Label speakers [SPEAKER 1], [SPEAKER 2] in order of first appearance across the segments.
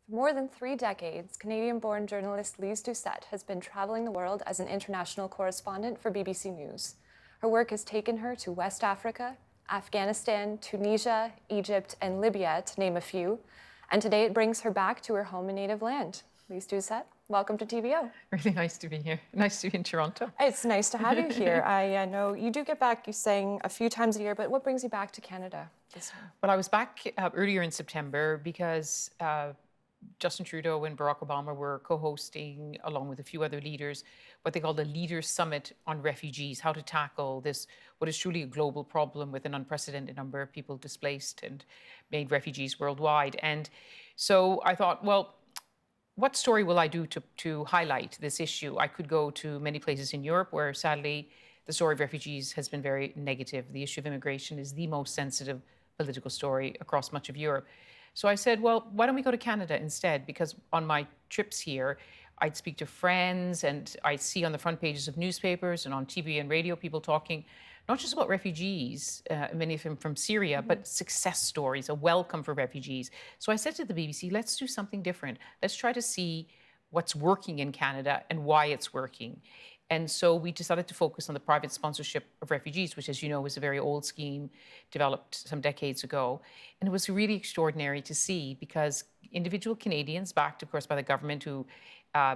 [SPEAKER 1] For more than 3 decades, Canadian-born journalist Lyse Doucet has been traveling the world as an international correspondent for BBC News. Her work has taken her to West Africa, Afghanistan, Tunisia, Egypt, and Libya, to name a few. And today it brings her back to her home and native land. Lyse Doucet, welcome to TVO.
[SPEAKER 2] Really nice to be here. Nice to be in Toronto.
[SPEAKER 1] It's nice to have you here. I know you do get back, you saying, a few times a year, but what brings you back to Canada this year?
[SPEAKER 2] Well, I was back earlier in September because Justin Trudeau and Barack Obama were co-hosting, along with a few other leaders, what they call the Leaders Summit on Refugees, how to tackle this, what is truly a global problem with an unprecedented number of people displaced and made refugees worldwide. And so I thought, well, what story will I do to highlight this issue? I could go to many places in Europe where, sadly, the story of refugees has been very negative. The issue of immigration is the most sensitive political story across much of Europe. So I said, well, why don't we go to Canada instead? Because on my trips here, I'd speak to friends and I'd see on the front pages of newspapers and on TV and radio people talking not just about refugees, many of them from Syria, but success stories, a welcome for refugees. So I said to the BBC, let's do something different. Let's try to see what's working in Canada and why it's working. And so we decided to focus on the private sponsorship of refugees, which, as you know, is a very old scheme developed some decades ago. And it was really extraordinary to see because individual Canadians, backed, of course, by the government who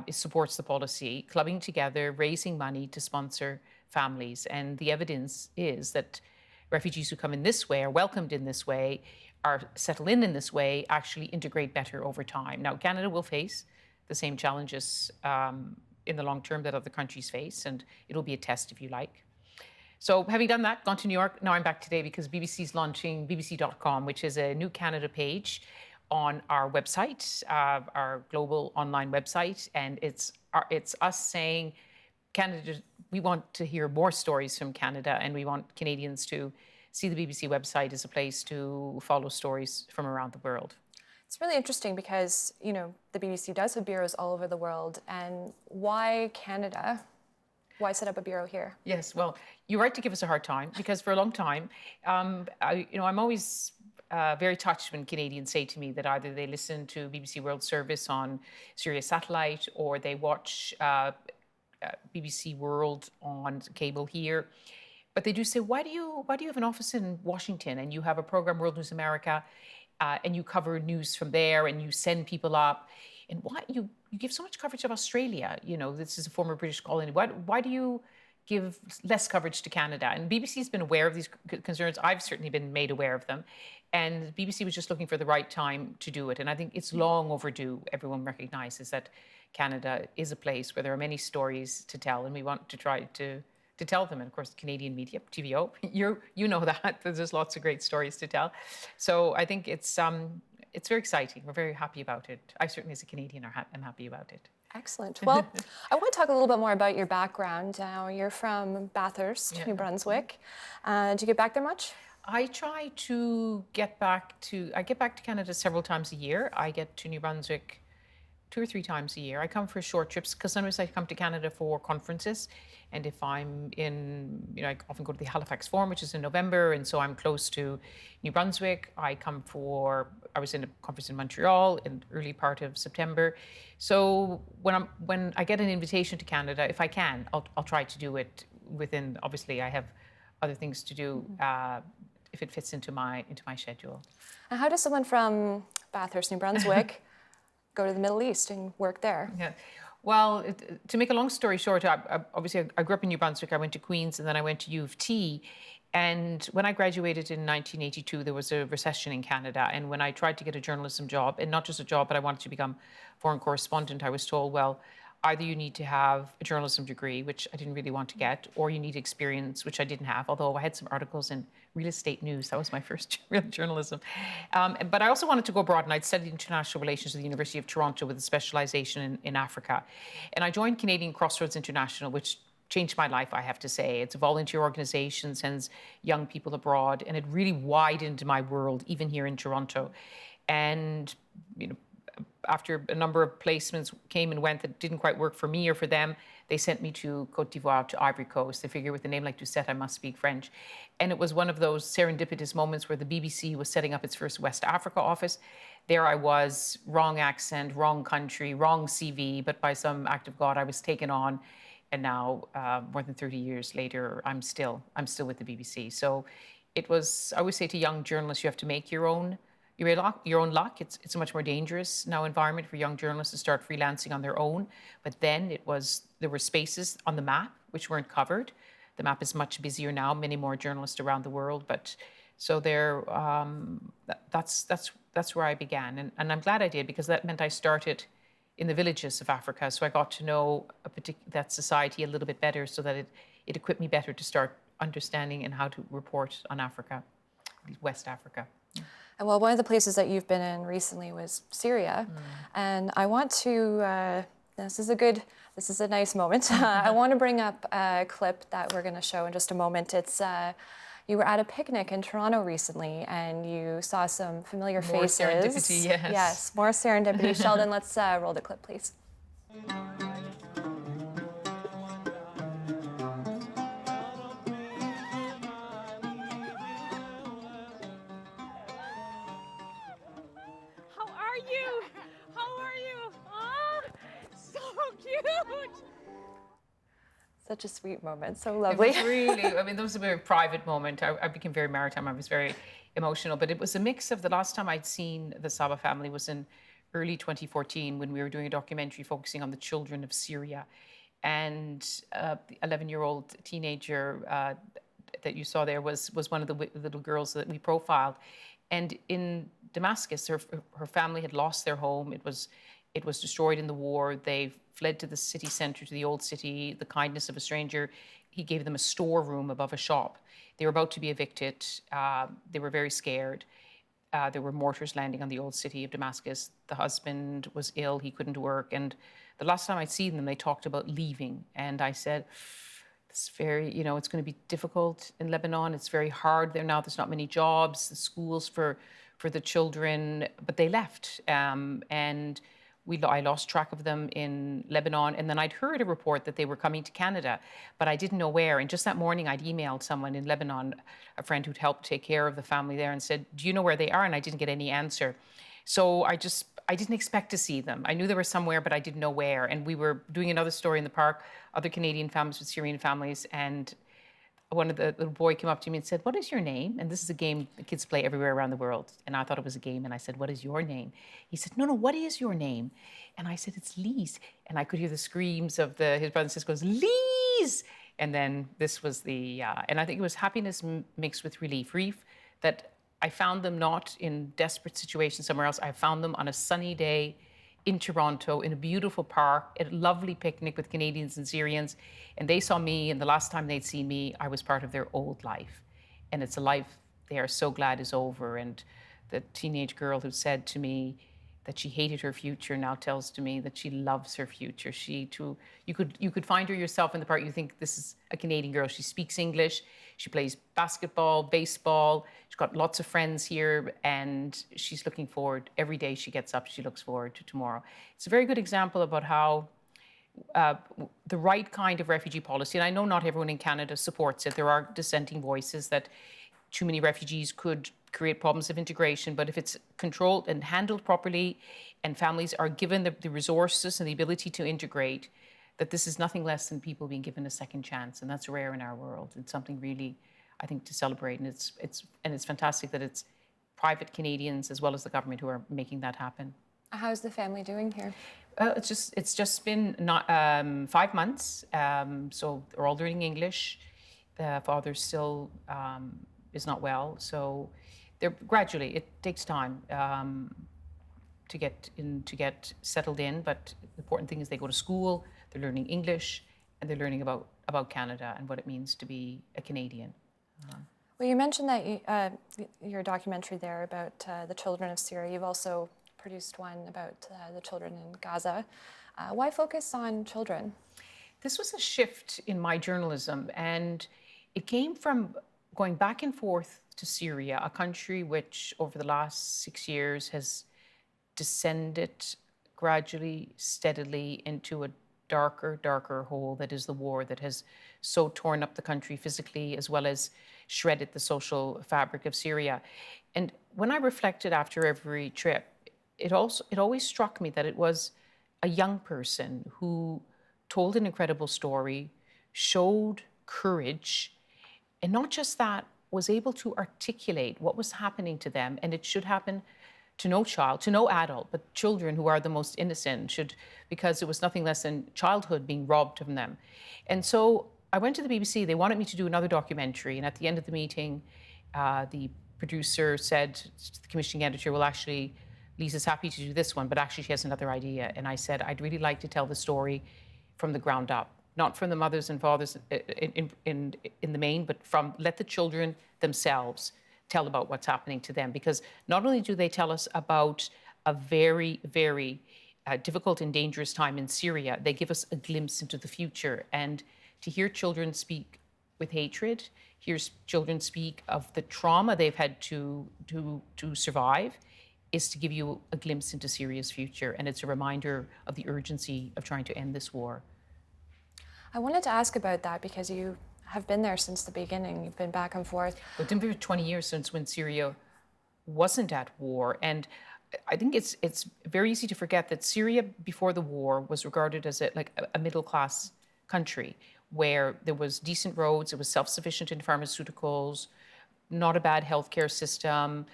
[SPEAKER 2] supports the policy, clubbing together, raising money to sponsor families. And the evidence is that refugees who come in this way, are welcomed in this way, are settled in this way, actually integrate better over time. Now, Canada will face the same challenges in the long term that other countries face, and it'll be a test if you like. So having done that, gone to New York, now I'm back today because BBC's launching bbc.com, which is a new Canada page on our website, our global online website, and it's us saying, Canada, we want to hear more stories from Canada, and we want Canadians to see the BBC website as a place to follow stories from around the world.
[SPEAKER 1] It's really interesting because, you know, the BBC does have bureaus all over the world. And why Canada? Why set up a bureau here?
[SPEAKER 2] Yes, well, you're right to give us a hard time because for a long time, I'm always very touched when Canadians say to me that either they listen to BBC World Service on Syria satellite or they watch BBC World on cable here. But they do say, why do you have an office in Washington and you have a program, World News America, and you cover news from there and you send people up? And why you give so much coverage of Australia? You know, this is a former British colony. Why do you give less coverage to Canada? And BBC's been aware of these concerns. I've certainly been made aware of them. And BBC was just looking for the right time to do it. And I think it's long overdue. Everyone recognizes that Canada is a place where there are many stories to tell, and we want to try to tell them. And of course, Canadian media, TVO, you know that there's lots of great stories to tell. So I think it's very exciting. We're very happy about it. I certainly, as a Canadian, am happy about it.
[SPEAKER 1] Excellent. Well, I want to talk a little bit more about your background. Now, you're from Bathurst, New Brunswick. Do you get back there much?
[SPEAKER 2] I try to get back to Canada several times a year. I get to New Brunswick 2 or 3 times a year. I come for short trips because sometimes I come to Canada for conferences. And if I'm in, I often go to the Halifax Forum, which is in November. And so I'm close to New Brunswick. I was in a conference in Montreal in the early part of September. So when I get an invitation to Canada, if I can, I'll try to do it within, obviously I have other things to do if it fits into my schedule.
[SPEAKER 1] And how does someone from Bathurst, New Brunswick, go to the Middle East and work there?
[SPEAKER 2] Yeah. Well, to make a long story short, obviously I grew up in New Brunswick. I went to Queen's and then I went to U of T. And when I graduated in 1982, there was a recession in Canada. And when I tried to get a journalism job, and not just a job, but I wanted to become foreign correspondent, I was told, well, either you need to have a journalism degree, which I didn't really want to get, or you need experience, which I didn't have, although I had some articles in real estate news. That was my first real journalism. But I also wanted to go abroad, and I'd studied international relations at the University of Toronto with a specialization in Africa. And I joined Canadian Crossroads International, which changed my life, I have to say. It's a volunteer organization, sends young people abroad, and it really widened my world, even here in Toronto. And, after a number of placements came and went that didn't quite work for me or for them, they sent me to Côte d'Ivoire, to Ivory Coast. They figured with a name like Doucet, I must speak French. And it was one of those serendipitous moments where the BBC was setting up its first West Africa office. There I was, wrong accent, wrong country, wrong CV, but by some act of God, I was taken on. And now, more than 30 years later, I'm still with the BBC. So it was, I always say to young journalists, you have to make your own luck. It's a much more dangerous now environment for young journalists to start freelancing on their own. But then there were spaces on the map which weren't covered. The map is much busier now, many more journalists around the world. But so there, that's where I began. And I'm glad I did, because that meant I started in the villages of Africa. So I got to know that society a little bit better, so that it equipped me better to start understanding and how to report on Africa, West Africa.
[SPEAKER 1] And well, one of the places that you've been in recently was Syria. And I want to, this is a nice moment. I want to bring up a clip that we're going to show in just a moment. It's, you were at a picnic in Toronto recently, and you saw some familiar faces.
[SPEAKER 2] More serendipity, yes.
[SPEAKER 1] Yes, more serendipity. Sheldon, let's roll the clip, please. Such a sweet moment, so lovely.
[SPEAKER 2] It was really, I mean, that was a very private moment. I became very maritime. I was very emotional, but it was a mix of, the last time I'd seen the Sava Family was in early 2014, when we were doing a documentary focusing on the children of Syria. And the 11-year-old teenager that you saw there was one of the little girls that we profiled. And in Damascus, her family had lost their home. It was destroyed in the war. They fled to the city center, to the old city. The kindness of a stranger, he gave them a storeroom above a shop. They were about to be evicted. They were very scared. There were mortars landing on the old city of Damascus. The husband was ill. He couldn't work. And the last time I'd seen them, they talked about leaving. And I said, it's very, it's going to be difficult in Lebanon. It's very hard there now. There's not many jobs, the schools for the children, but they left. And I lost track of them in Lebanon. And then I'd heard a report that they were coming to Canada, but I didn't know where. And just that morning, I'd emailed someone in Lebanon, a friend who'd helped take care of the family there, and said, do you know where they are? And I didn't get any answer. So I didn't expect to see them. I knew they were somewhere, but I didn't know where. And we were doing another story in the park, other Canadian families with Syrian families. And one of the little boy came up to me and said, what is your name? And this is a game the kids play everywhere around the world. And I thought it was a game. And I said, what is your name? He said, no, what is your name? And I said, it's Lyse. And I could hear the screams of his brother and sister goes, Lyse! And then this was and I think it was happiness mixed with relief. That I found them not in desperate situations somewhere else. I found them on a sunny day in Toronto, in a beautiful park, at a lovely picnic with Canadians and Syrians. And they saw me, and the last time they'd seen me, I was part of their old life. And it's a life they are so glad is over. And the teenage girl who said to me that she hated her future now tells to me that she loves her future. She too, you could find her yourself in the park. You think this is a Canadian girl. She speaks English. She plays basketball, baseball. She's got lots of friends here, and she's looking forward. Every day she gets up, she looks forward to tomorrow. It's a very good example about how the right kind of refugee policy, and I know not everyone in Canada supports it. There are dissenting voices that too many refugees could create problems of integration, but if it's controlled and handled properly, and families are given the resources and the ability to integrate, that this is nothing less than people being given a second chance, and that's rare in our world. It's something really, I think, to celebrate, and it's fantastic that it's private Canadians as well as the government who are making that happen.
[SPEAKER 1] How's the family doing here?
[SPEAKER 2] It's just been 5 months, so they're all learning English. The father still is not well, so they're gradually. It takes time to get settled in, but the important thing is they go to school. They're learning English, and they're learning about Canada and what it means to be a Canadian.
[SPEAKER 1] Well, you mentioned that your documentary there about the children of Syria. You've also produced one about the children in Gaza. Why focus on children?
[SPEAKER 2] This was a shift in my journalism, and it came from going back and forth to Syria, a country which over the last 6 years has descended gradually, steadily into a darker, darker hole that is the war that has so torn up the country physically as well as shredded the social fabric of Syria. And when I reflected after every trip, it always struck me that it was a young person who told an incredible story, showed courage, and not just that, was able to articulate what was happening to them. And it should happen to no child, to no adult, but children who are the most innocent should, because it was nothing less than childhood being robbed from them. And so I went to the BBC. They wanted me to do another documentary. And at the end of the meeting, the producer said to the commissioning editor, well, actually, Lisa's happy to do this one, but actually she has another idea. And I said, I'd really like to tell the story from the ground up, not from the mothers and fathers in the main, but from let the children themselves tell about what's happening to them. Because not only do they tell us about a very, very difficult and dangerous time in Syria, they give us a glimpse into the future. And to hear children speak with hatred, hear children speak of the trauma they've had to survive, is to give you a glimpse into Syria's future. And it's a reminder of the urgency of trying to end this war.
[SPEAKER 1] I wanted to ask about that because you have been there since the beginning. You've been back and forth.
[SPEAKER 2] It's been for 20 years since when Syria wasn't at war. And I think it's very easy to forget that Syria before the war was regarded as a middle-class country where there was decent roads, it was self-sufficient in pharmaceuticals, not a bad healthcare system.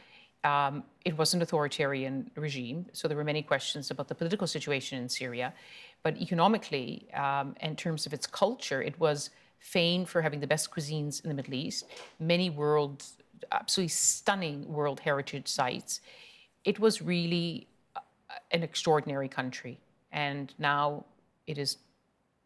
[SPEAKER 2] It was an authoritarian regime, so there were many questions about the political situation in Syria. But economically, in terms of its culture, it was famed for having the best cuisines in the Middle East, many absolutely stunning world heritage sites. It was really an extraordinary country. And now it is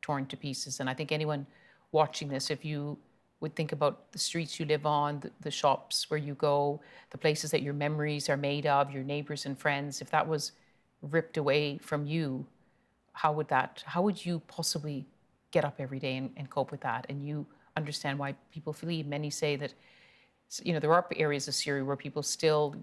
[SPEAKER 2] torn to pieces. And I think anyone watching this, if you would think about the streets you live on, the shops where you go, the places that your memories are made of, your neighbors and friends, if that was ripped away from you, how would you possibly get up every day and cope with that? And you understand why people flee. Many say that, there are areas of Syria where people are still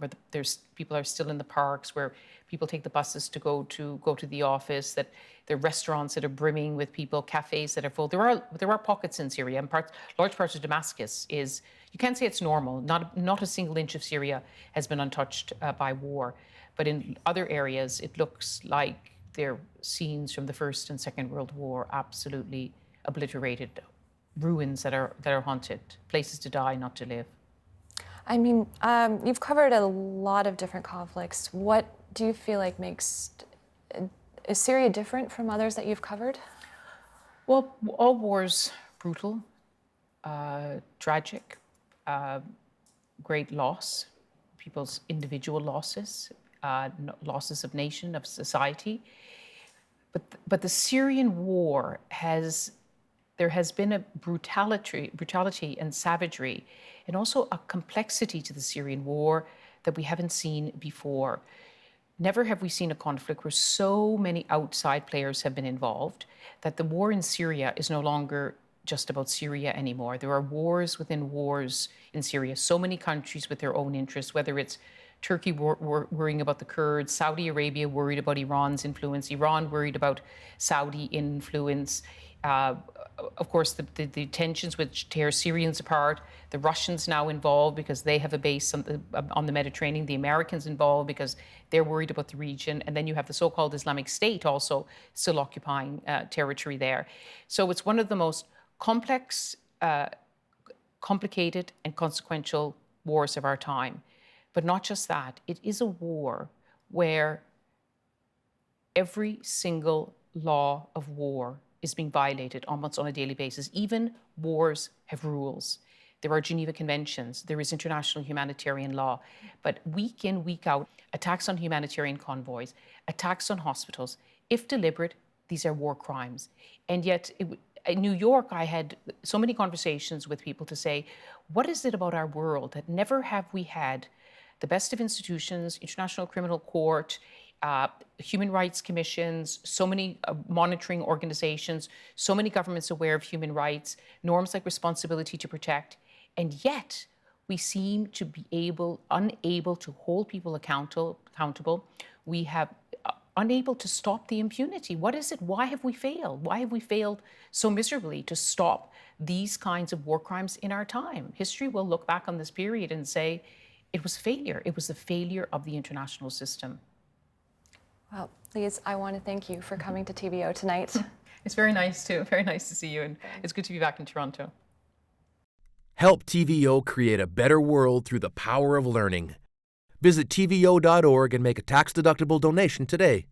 [SPEAKER 2] in the parks, where people take the buses to go to the office, that there are restaurants that are brimming with people, cafes that are full. There are pockets in Syria, and large parts of Damascus is, you can't say it's normal. Not a single inch of Syria has been untouched by war. But in other areas, it looks like they're scenes from the First and Second World War, absolutely obliterated, ruins that are haunted, places to die, not to live.
[SPEAKER 1] I mean, you've covered a lot of different conflicts. What do you feel like is Syria different from others that you've covered?
[SPEAKER 2] Well, all wars brutal, tragic, great loss, people's individual losses, losses of nation, of society. But the Syrian war there has been a brutality and savagery, and also a complexity to the Syrian war that we haven't seen before. Never have we seen a conflict where so many outside players have been involved, that the war in Syria is no longer just about Syria anymore. There are wars within wars in Syria, so many countries with their own interests, whether it's Turkey worrying about the Kurds, Saudi Arabia worried about Iran's influence, Iran worried about Saudi influence. Of course, the tensions which tear Syrians apart, the Russians now involved because they have a base on the Mediterranean, the Americans involved because they're worried about the region, and then you have the so-called Islamic State also still occupying territory there. So it's one of the most complex, complicated, and consequential wars of our time. But not just that, it is a war where every single law of war is being violated almost on a daily basis. Even wars have rules. There are Geneva Conventions, there is international humanitarian law, but week in, week out, attacks on humanitarian convoys, attacks on hospitals, if deliberate, these are war crimes. And yet, in New York, I had so many conversations with people to say, what is it about our world that never have we had the best of institutions, International Criminal Court, human rights commissions, so many monitoring organizations, so many governments aware of human rights, norms like responsibility to protect, and yet we seem to be unable to hold people accountable. We have unable to stop the impunity. What is it? Why have we failed? Why have we failed so miserably to stop these kinds of war crimes in our time? History will look back on this period and say it was failure. It was the failure of the international system.
[SPEAKER 1] Well, Lyse, I want to thank you for coming to TVO tonight.
[SPEAKER 2] It's very nice too. Very nice to see you, and it's good to be back in Toronto.
[SPEAKER 3] Help TVO create a better world through the power of learning. Visit TVO.org and make a tax-deductible donation today.